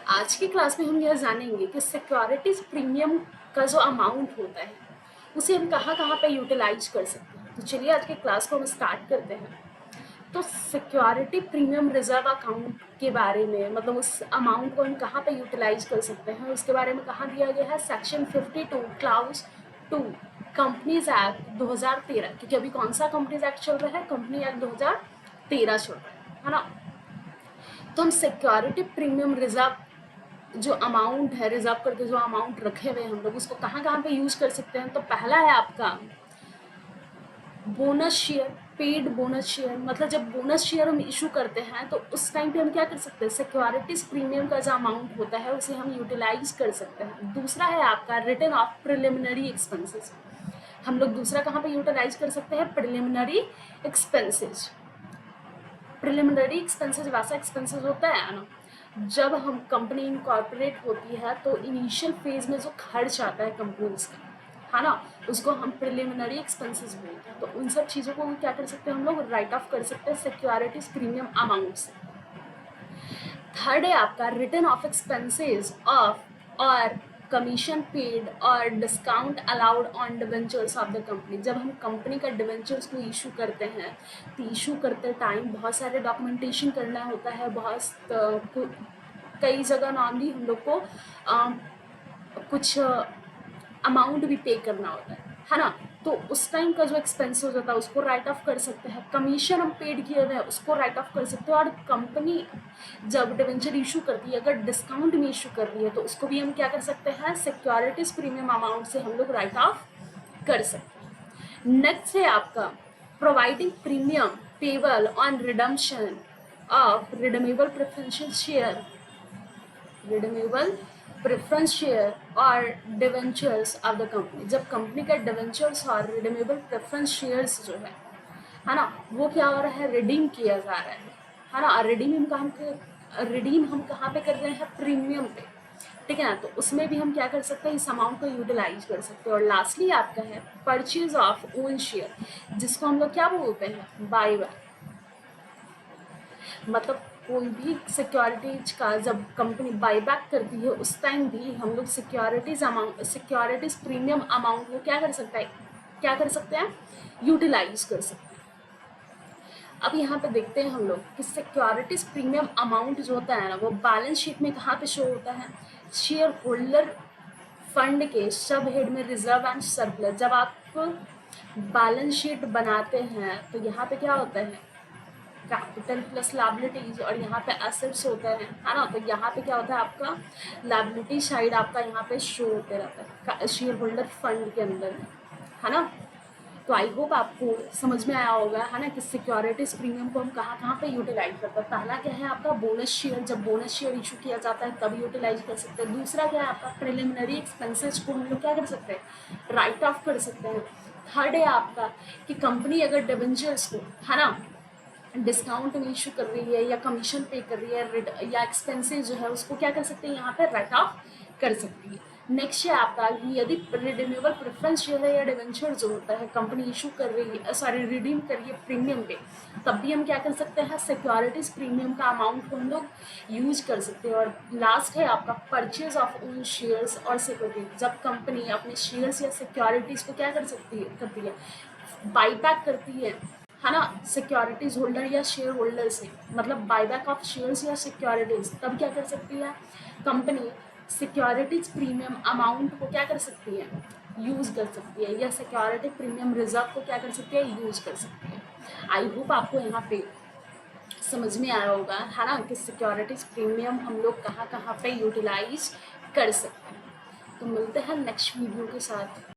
आज की क्लास में हम यह जानेंगे कि सिक्योरिटीज प्रीमियम का जो अमाउंट होता है उसे हम कहाँ कहाँ पे यूटिलाइज कर सकते हैं। तो चलिए आज की क्लास को हम स्टार्ट करते हैं। तो सिक्योरिटी प्रीमियम रिजर्व अकाउंट के बारे में, मतलब उस अमाउंट को हम कहाँ पे यूटिलाइज कर सकते हैं उसके बारे में कहाँ दिया गया है, सेक्शन 52 क्लाउज 2 कंपनीज एक्ट 2013। क्योंकि अभी कौन सा कंपनीज एक्ट चल रहा है, कंपनी एक्ट 2013 चल रहा है ना। तो हम सिक्योरिटी प्रीमियम रिजर्व जो अमाउंट है, रिजर्व करके जो अमाउंट रखे हुए हैं हम लोग, उसको कहाँ कहाँ पे यूज कर सकते हैं। तो पहला है आपका bonus share, paid bonus share. मतलब जब बोनस शेयर हम इशू करते हैं तो उस टाइम पे हम क्या कर सकते हैं, सिक्योरिटीज प्रीमियम का जो अमाउंट होता है उसे हम यूटिलाइज कर सकते हैं। दूसरा है आपका रिटर्न ऑफ प्रिलिमिनरी एक्सपेंसेस। हम लोग दूसरा कहाँ पे यूटिलाइज कर सकते हैं, प्रिलिमिनरी एक्सपेंसेस। प्रिलिमिनरी एक्सपेंसेस वैसा एक्सपेंसेस होता है ना, जब हम कंपनी इनकॉर्पोरेट होती है तो इनिशियल फेज में जो खर्च आता है कंपनीज का, है ना, उसको हम प्रिलिमिनरी एक्सपेंसेस बोलते हैं। तो उन सब चीज़ों को क्या कर सकते हैं, हम लोग राइट ऑफ कर सकते हैं सिक्योरिटीज प्रीमियम अमाउंट से। थर्ड है आपका रिटर्न ऑफ एक्सपेंसेस ऑफ और कमीशन पेड और discount allowed on debentures of the company. जब हम कंपनी का डिवेंचर्स को इशू करते हैं तो इशू करते टाइम बहुत सारे डॉक्यूमेंटेशन करना होता है, कई जगह नॉर्मली हम लोग को कुछ अमाउंट भी पे करना होता है ना। तो उस टाइम का जो एक्सपेंस हो जाता है उसको राइट ऑफ कर सकते हैं। कमीशन हम पेड किए हुए हैं उसको राइट ऑफ कर सकते हैं। और कंपनी जब डिवेंचर इशू करती है, अगर डिस्काउंट में इशू कर रही है तो उसको भी हम क्या कर सकते हैं, सिक्योरिटीज प्रीमियम अमाउंट से हम लोग राइट ऑफ कर सकते हैं। नेक्स्ट है आपका providing premium payable on redemption of redeemable preferential share, redeemable preference share और डिवेंचर्स ऑफ द कंपनी। जब कंपनी का डिवेंचर्स और रिडमेबल प्रेफरेंस शेयर्स जो है ना, वो क्या हो रहा है, रिडीम किया जा रहा है ना। रिडीम हम कहाँ पे कर रहे हैं, प्रीमियम पे, ठीक है ना। तो उसमें भी हम क्या कर सकते हैं, इस अमाउंट को यूटिलाइज कर सकते हैं। और लास्टली आपका है परचेज ऑफ ओन शेयर, जिसको हम लोग क्या बोलते हैं, बाय बैक। मतलब कोई भी सिक्योरिटीज का जब कंपनी बाईबैक करती है उस टाइम भी हम लोग सिक्योरिटीज प्रीमियम अमाउंट को क्या कर सकते हैं, यूटिलाइज कर सकते हैं। अब यहाँ पे देखते हैं हम लोग कि सिक्योरिटीज प्रीमियम अमाउंट जो होता है ना, वो बैलेंस शीट में कहाँ पे शो होता है, शेयर होल्डर फंड के सब हेड में रिजर्व एंड सरप्लस। जब आप बैलेंस शीट बनाते हैं तो यहाँ पे क्या होता है, कैपिटल प्लस लाइबिलिटीज, और यहाँ पे एसेट्स होता है ना। तो यहाँ पे क्या होता है, आपका लाइबिलिटी साइड आपका यहाँ पे शो होते रहता है शेयर होल्डर फंड के अंदर, है ना। तो आई होप आपको समझ में आया होगा, है ना, कि सिक्योरिटीज प्रीमियम को हम कहाँ कहाँ पे यूटिलाइज करते हैं। पहला क्या है आपका बोनस शेयर, जब बोनस शेयर इशू किया जाता है तब यूटिलाइज कर सकते हैं। दूसरा क्या है आपका प्रिलिमिनरी एक्सपेंसेस को हम लोग क्या कर सकते हैं, राइट ऑफ कर सकते हैं। थर्ड है आपका कि कंपनी अगर डिवेंचर्स को, है ना, डिस्काउंट में इशू कर रही है या कमीशन पे कर रही है या एक्सपेंसेस जो है उसको क्या कर सकते हैं, यहाँ पे राइट ऑफ कर सकती है। नेक्स्ट है आपका यदि रिडीमेबल प्रेफरेंस शेयर है या डिवेंचर जो होता है कंपनी इशू कर रही है, सॉरी रिडीम कर रही है प्रीमियम पे, तब भी हम क्या कर सकते हैं, सिक्योरिटीज प्रीमियम का अमाउंट को हम लोग यूज कर सकते हैं। और लास्ट है आपका परचेज ऑफ ओन शेयर्स और सिक्योरिटी। जब कंपनी अपने शेयर्स या सिक्योरिटीज को क्या करती है, बाईबैक करती है ना, सिक्योरिटीज होल्डर या शेयर होल्डर से, मतलब बायबैक ऑफ शेयर्स या सिक्योरिटीज, तब क्या कर सकती है कंपनी, सिक्योरिटीज प्रीमियम अमाउंट को क्या कर सकती है, यूज कर सकती है, या सिक्योरिटी प्रीमियम रिजर्व को क्या कर सकती है, यूज कर सकती है। आई होप आपको यहाँ पे समझ में आया होगा, है ना, कि सिक्योरिटीज प्रीमियम हम लोग कहाँ कहाँ पे यूटिलाइज कर सकते हैं। तो मिलते हैं नेक्स्ट वीडियो के साथ।